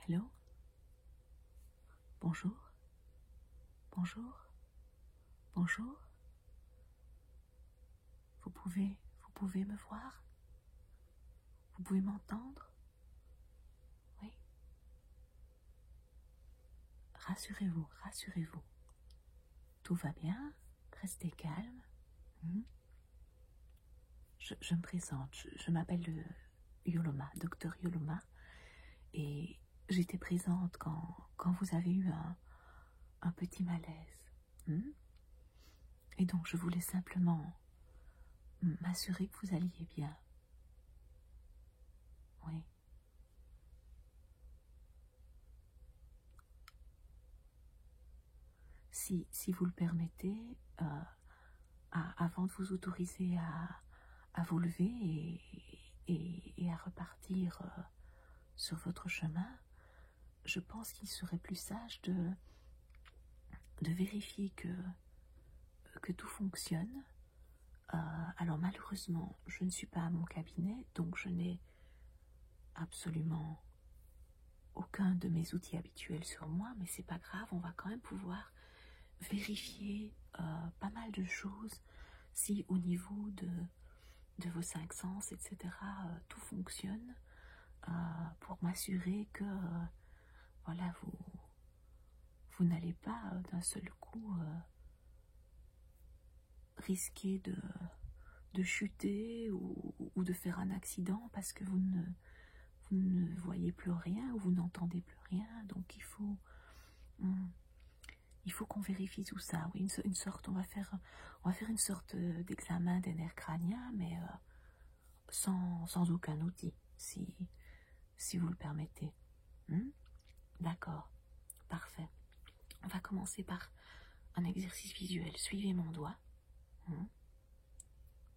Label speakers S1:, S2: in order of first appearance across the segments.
S1: Hello? Bonjour? Bonjour? Bonjour? Vous pouvez me voir? Vous pouvez m'entendre? Oui? Rassurez-vous, rassurez-vous. Tout va bien? Restez calme. Je me présente, je m'appelle Yoloma, docteur Yoloma, et j'étais présente quand vous avez eu un petit malaise. Et donc je voulais simplement m'assurer que vous alliez bien. Oui. Si vous le permettez, avant de vous autoriser à vous lever et à repartir sur votre chemin, je pense qu'il serait plus sage de vérifier que tout fonctionne. Alors malheureusement, je ne suis pas à mon cabinet, donc je n'ai absolument aucun de mes outils habituels sur moi, mais c'est pas grave, on va quand même pouvoir vérifier pas mal de choses si au niveau de vos 5 sens, etc., tout fonctionne, pour m'assurer que voilà, vous n'allez pas d'un seul coup risquer de chuter ou de faire un accident parce que vous ne voyez plus rien ou vous n'entendez plus rien. Donc il faut qu'on vérifie tout ça. Oui, une sorte, on va faire une sorte d'examen des nerfs crâniens, mais sans aucun outil, si vous le permettez. D'accord, parfait. On va commencer par un exercice visuel. Suivez mon doigt.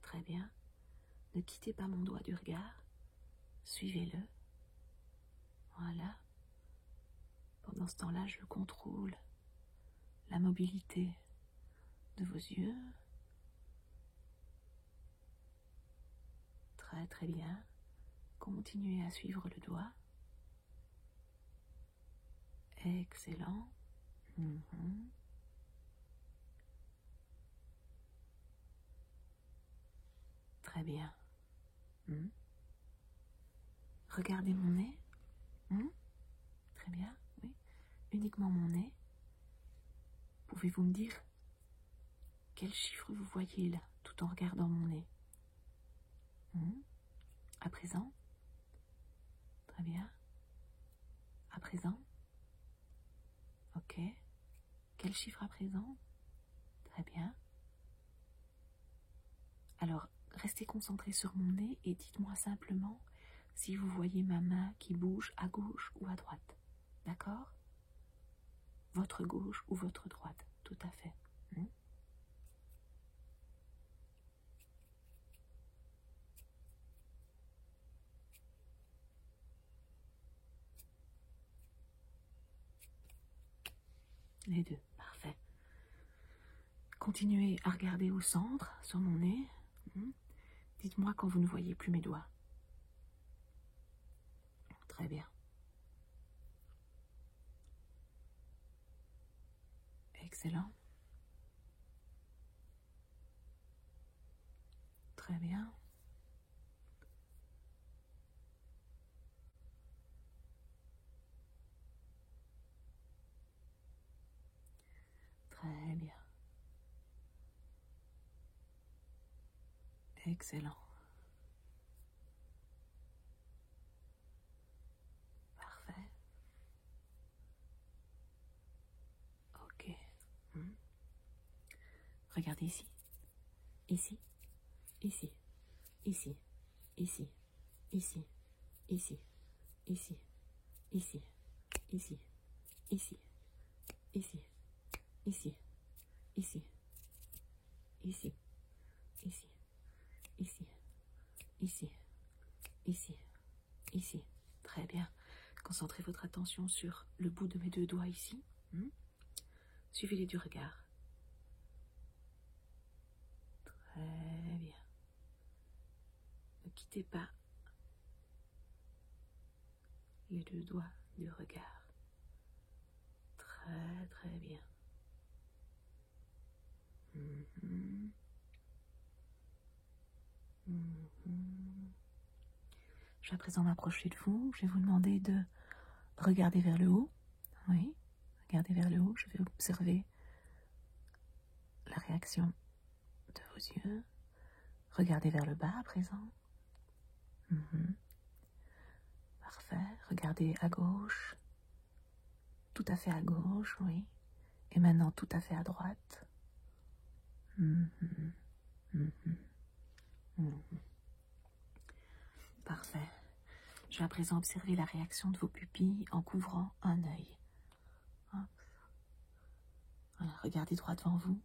S1: Très bien. Ne quittez pas mon doigt du regard. Suivez-le. Voilà. Pendant ce temps-là, je contrôle la mobilité de vos yeux. Très très bien. Continuez à suivre le doigt. Excellent. Très bien. Regardez mon nez. Très bien, oui. Uniquement mon nez. Pouvez-vous me dire quel chiffre vous voyez là, tout en regardant mon nez? À présent? Très bien. À présent? Ok. Quel chiffre à présent? Très bien. Alors, restez concentré sur mon nez et dites-moi simplement si vous voyez ma main qui bouge à gauche ou à droite. D'accord? Votre gauche ou votre droite, tout à fait. Les deux, parfait. Continuez à regarder au centre, sur mon nez. Dites-moi quand vous ne voyez plus mes doigts. Très bien. Excellent. Très bien. Très bien. Excellent. Parfait. Ok. Regardez ici. Ici. Ici. Ici. Ici. Ici. Ici. Ici. Ici. Ici. Ici. Ici. Ici. Ici. Ici. Ici. Ici. Ici. Ici. Ici. Très bien. Concentrez votre attention sur le bout de mes 2 doigts ici. Suivez-les du regard. Très bien. Ne quittez pas les 2 doigts du regard. Très très bien. Mhm. Mhm. Je vais à présent m'approcher de vous. Je vais vous demander de regarder vers le haut. Oui, regardez vers le haut. Je vais observer la réaction de vos yeux. Regardez vers le bas à présent. Mhm. Parfait. Regardez à gauche. Tout à fait à gauche, oui. Et maintenant tout à fait à droite. Mhm. Mhm. Mhm. Parfait. Je vais à présent observer la réaction de vos pupilles en couvrant un œil. Hop. Voilà, regardez droit devant vous.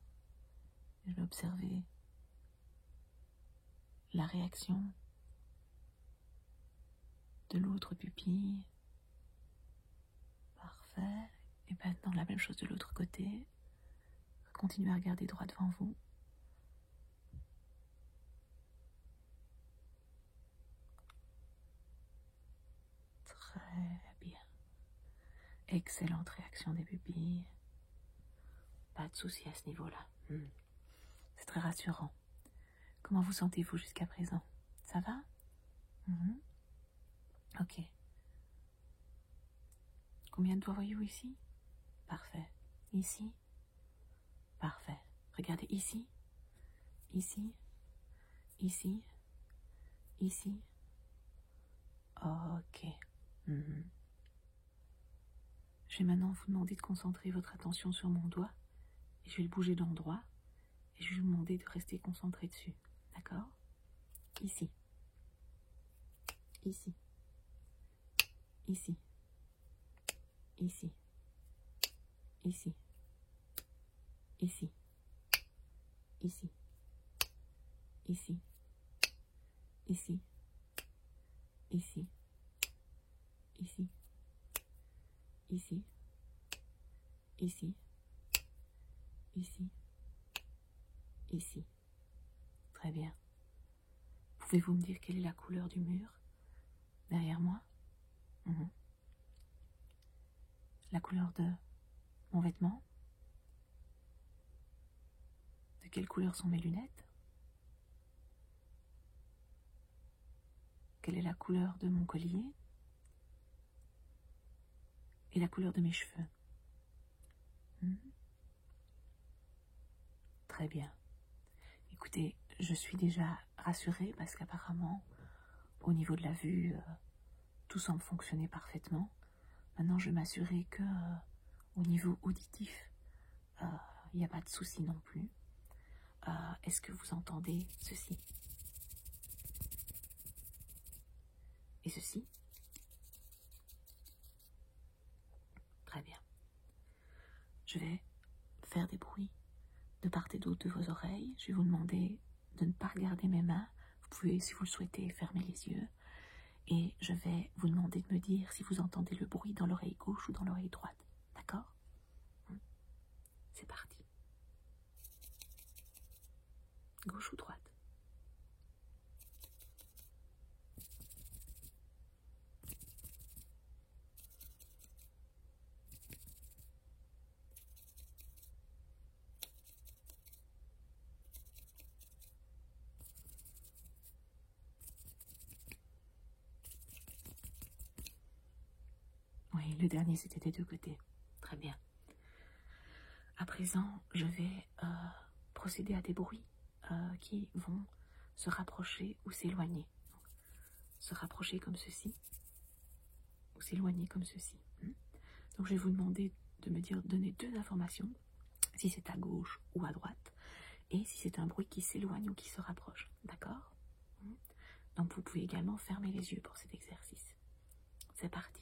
S1: Je vais observer la réaction de l'autre pupille. Parfait. Et maintenant la même chose de l'autre côté. Continuez à regarder droit devant vous. Très bien. Excellente réaction des pupilles. Pas de souci à ce niveau-là. C'est très rassurant. Comment vous sentez-vous jusqu'à présent? Ça va? Ok. Combien de doigts voyez-vous ici? Parfait. Ici? Parfait. Regardez ici, ici, ici, ici. Ok. Je vais maintenant vous demander de concentrer votre attention sur mon doigt. Et je vais le bouger d'endroit. Et je vais vous demander de rester concentré dessus. D'accord? Ici. Ici. Ici. Ici. Ici. Ici. Ici. Ici. Ici. Ici. Ici. Ici. Ici. Ici. Ici. Très bien. Pouvez-vous me dire quelle est la couleur du mur derrière moi? La couleur de mon vêtement? De quelle couleur sont mes lunettes? Quelle est la couleur de mon collier? Et la couleur de mes cheveux? Très bien. Écoutez, je suis déjà rassurée parce qu'apparemment, au niveau de la vue, tout semble fonctionner parfaitement. Maintenant, je vais m'assurer que, au niveau auditif, il n'y a pas de souci non plus. Est-ce que vous entendez ceci? Et ceci? Très bien. Je vais faire des bruits de part et d'autre de vos oreilles. Je vais vous demander de ne pas regarder mes mains. Vous pouvez, si vous le souhaitez, fermer les yeux. Et je vais vous demander de me dire si vous entendez le bruit dans l'oreille gauche ou dans l'oreille droite. D'accord? C'est parti. Gauche ou droite? Oui, le dernier c'était des deux côtés. Très bien. À présent, je vais procéder à des bruits qui vont se rapprocher ou s'éloigner. Se rapprocher comme ceci ou s'éloigner comme ceci. Donc je vais vous demander de me donner deux informations, si c'est à gauche ou à droite, et si c'est un bruit qui s'éloigne ou qui se rapproche. D'accord? Donc vous pouvez également fermer les yeux pour cet exercice. C'est parti.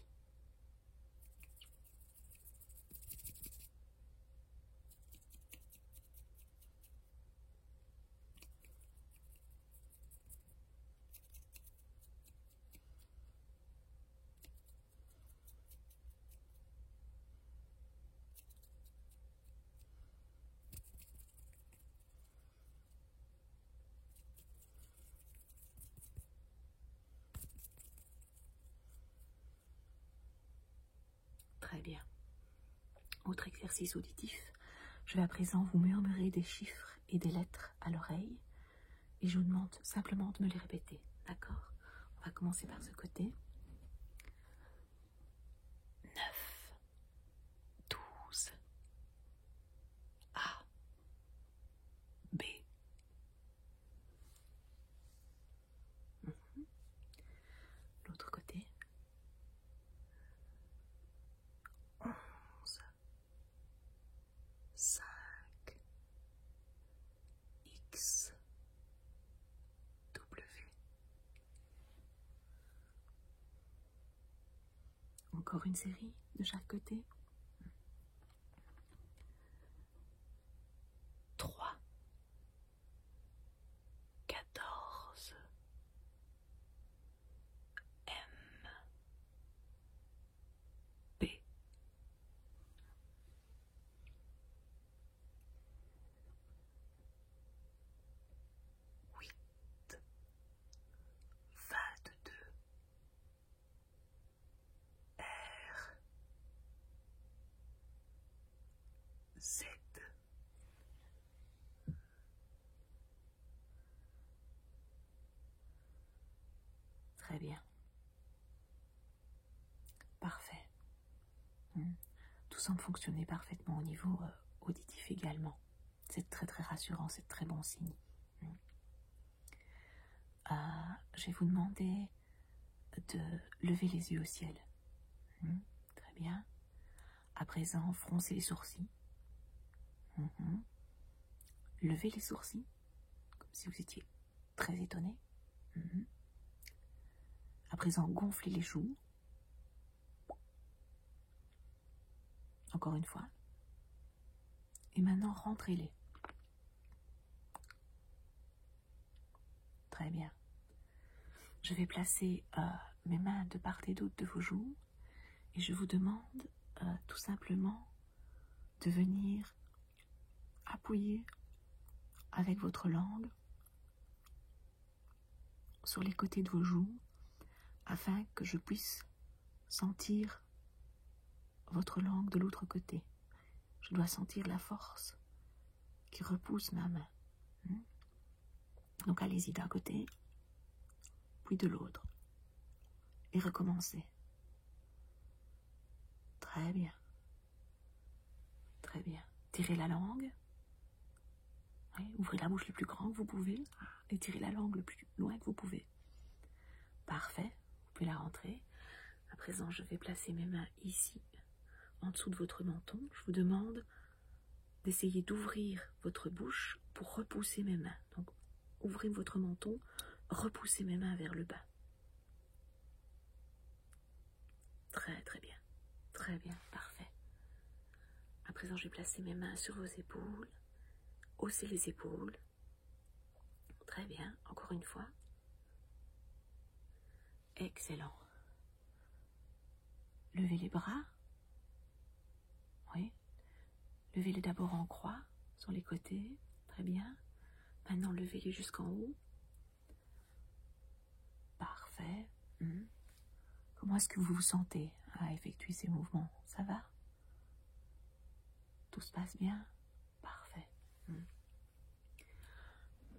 S1: Très bien. Autre exercice auditif. Je vais à présent vous murmurer des chiffres et des lettres à l'oreille et je vous demande simplement de me les répéter. D'accord? On va commencer par ce côté. 9, 12, A, B. L'autre côté. 11, 5, X, W. Encore une série de chaque côté. 3, 14, M, B. 8, 22, R, Z. Très bien. Parfait. Tout semble fonctionner parfaitement au niveau auditif également. C'est très très rassurant, c'est très bon signe. Je vais vous demander de lever les yeux au ciel. Très bien. À présent, froncez les sourcils. Levez les sourcils, comme si vous étiez très étonné. À présent, gonflez les joues. Encore une fois. Et maintenant, rentrez-les. Très bien. Je vais placer mes mains de part et d'autre de vos joues et je vous demande tout simplement de venir appuyer avec votre langue sur les côtés de vos joues afin que je puisse sentir votre langue de l'autre côté. Je dois sentir la force qui repousse ma main. Donc allez-y d'un côté, puis de l'autre. Et recommencez. Très bien. Très bien. Tirez la langue. Oui, ouvrez la bouche le plus grand que vous pouvez. Et tirez la langue le plus loin que vous pouvez. Parfait. Vous pouvez la rentrer. À présent, je vais placer mes mains ici, en dessous de votre menton. Je vous demande d'essayer d'ouvrir votre bouche pour repousser mes mains. Donc, ouvrez votre menton, repoussez mes mains vers le bas. Très très bien. Très bien, parfait. À présent, je vais placer mes mains sur vos épaules. Haussez les épaules. Très bien, encore une fois. Excellent. Levez les bras. Oui. Levez-les d'abord en croix, sur les côtés. Très bien. Maintenant, levez-les jusqu'en haut. Parfait. Comment est-ce que vous vous sentez à effectuer ces mouvements? Ça va? Tout se passe bien? Parfait.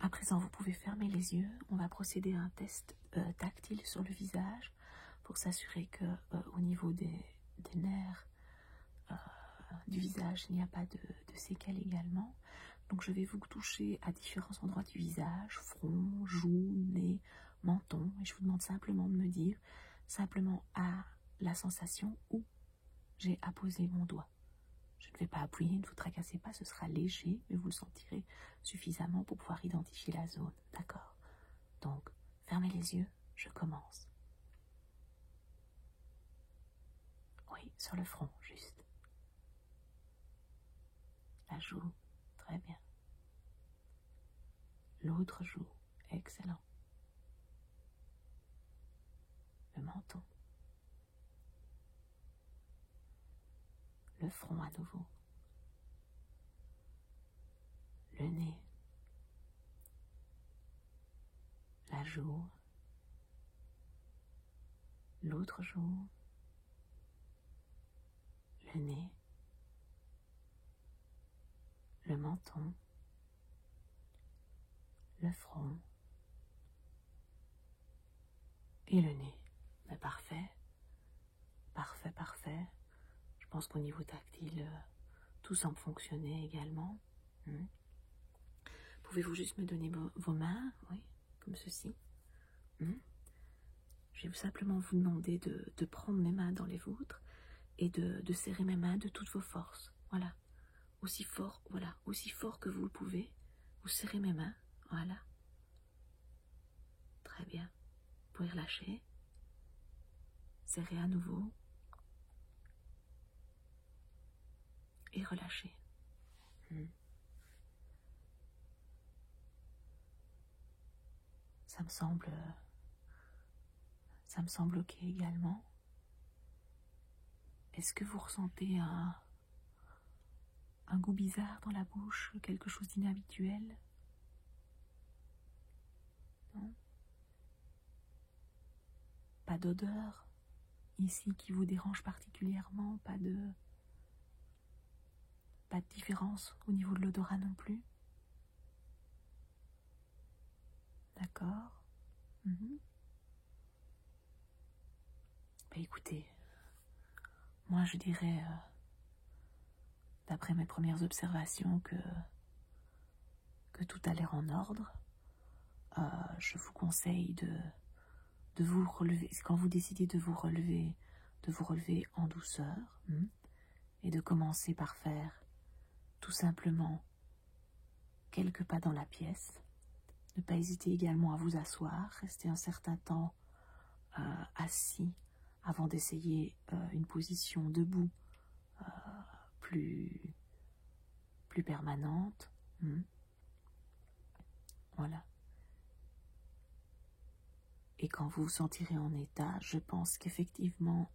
S1: À présent, vous pouvez fermer les yeux. On va procéder à un test tactile sur le visage pour s'assurer que au niveau des nerfs du visage, il n'y a pas de séquelles également. Donc je vais vous toucher à différents endroits du visage, front, joues, nez, menton. Et je vous demande simplement de me dire, simplement à la sensation où j'ai apposé mon doigt. Je ne vais pas appuyer, ne vous tracassez pas, ce sera léger, mais vous le sentirez suffisamment pour pouvoir identifier la zone. D'accord? Donc, fermez les yeux, je commence. Oui, sur le front, juste. La joue, très bien. L'autre joue, excellent. Le menton. Le front à nouveau. Le nez. La joue. L'autre joue. le nez, le menton, le front et le nez. Mais parfait, parfait, parfait. Je pense qu'au niveau tactile, tout semble fonctionner également. Pouvez-vous juste me donner vos mains, oui, comme ceci. Je vais simplement vous demander de prendre mes mains dans les vôtres et de serrer mes mains de toutes vos forces. Voilà. Aussi fort, voilà, aussi fort que vous le pouvez. Vous serrez mes mains, voilà. Très bien. Vous pouvez relâcher. Serrez à nouveau. Et relâcher. Ça me semble ok également. Est-ce que vous ressentez un goût bizarre dans la bouche, quelque chose d'inhabituel? Non? Pas d'odeur ici qui vous dérange particulièrement? Pas de différence au niveau de l'odorat non plus? D'accord. Écoutez, moi je dirais, d'après mes premières observations, que tout a l'air en ordre. Je vous conseille de vous relever, quand vous décidez de vous relever en douceur, et de commencer par faire tout simplement quelques pas dans la pièce. Ne pas hésiter également à vous asseoir, rester un certain temps assis avant d'essayer une position debout plus permanente. Voilà. Et quand vous vous sentirez en état, je pense qu'effectivement,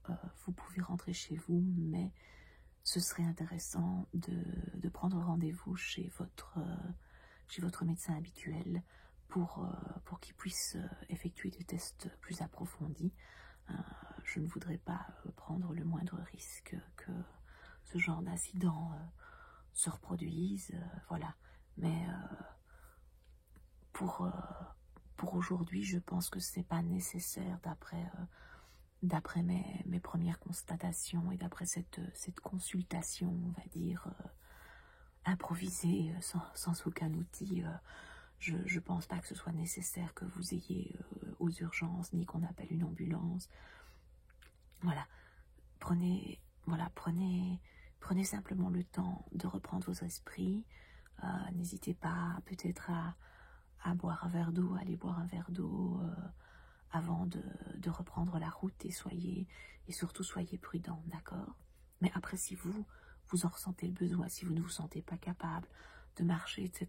S1: vous pouvez rentrer chez vous, mais ce serait intéressant de prendre rendez-vous chez votre médecin habituel pour qu'il puisse effectuer des tests plus approfondis. Je ne voudrais pas prendre le moindre risque que ce genre d'incident se reproduise. Voilà. Mais pour aujourd'hui, je pense que ce n'est pas nécessaire d'après mes premières constatations et d'après cette consultation, on va dire, improvisée, sans aucun outil. Je pense pas que ce soit nécessaire que vous ayez aux urgences, ni qu'on appelle une ambulance. Voilà. Prenez simplement le temps de reprendre vos esprits. N'hésitez pas peut-être à boire un verre d'eau, aller boire un verre d'eau avant de reprendre la route, et surtout soyez prudents, d'accord? Mais après, si vous en ressentez le besoin, si vous ne vous sentez pas capable de marcher, etc.,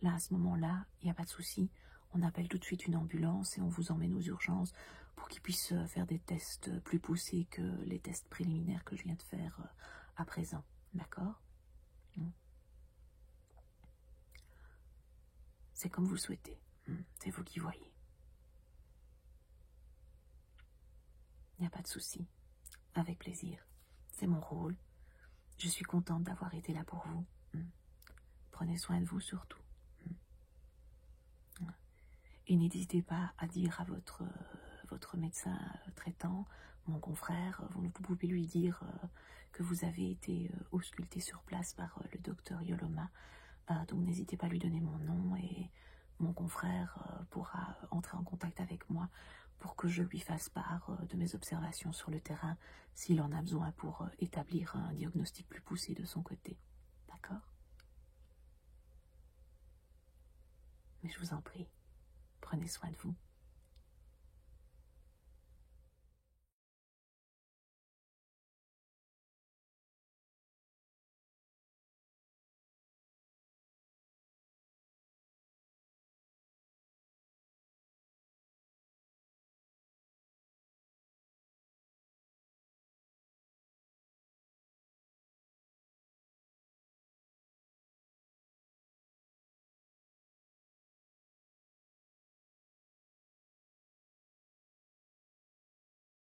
S1: là, à ce moment-là, il n'y a pas de souci. On appelle tout de suite une ambulance et on vous emmène aux urgences pour qu'ils puissent faire des tests plus poussés que les tests préliminaires que je viens de faire à présent, d'accord? C'est comme vous le souhaitez. C'est vous qui voyez. Il n'y a pas de souci. Avec plaisir. C'est mon rôle. Je suis contente d'avoir été là pour vous. Prenez soin de vous surtout. Et n'hésitez pas à dire à votre médecin traitant, mon confrère, vous pouvez lui dire que vous avez été ausculté sur place par le docteur Yoloma. Donc n'hésitez pas à lui donner mon nom et mon confrère pourra entrer en contact avec moi pour que je lui fasse part de mes observations sur le terrain s'il en a besoin pour établir un diagnostic plus poussé de son côté. D'accord? Mais je vous en prie, prenez soin de vous.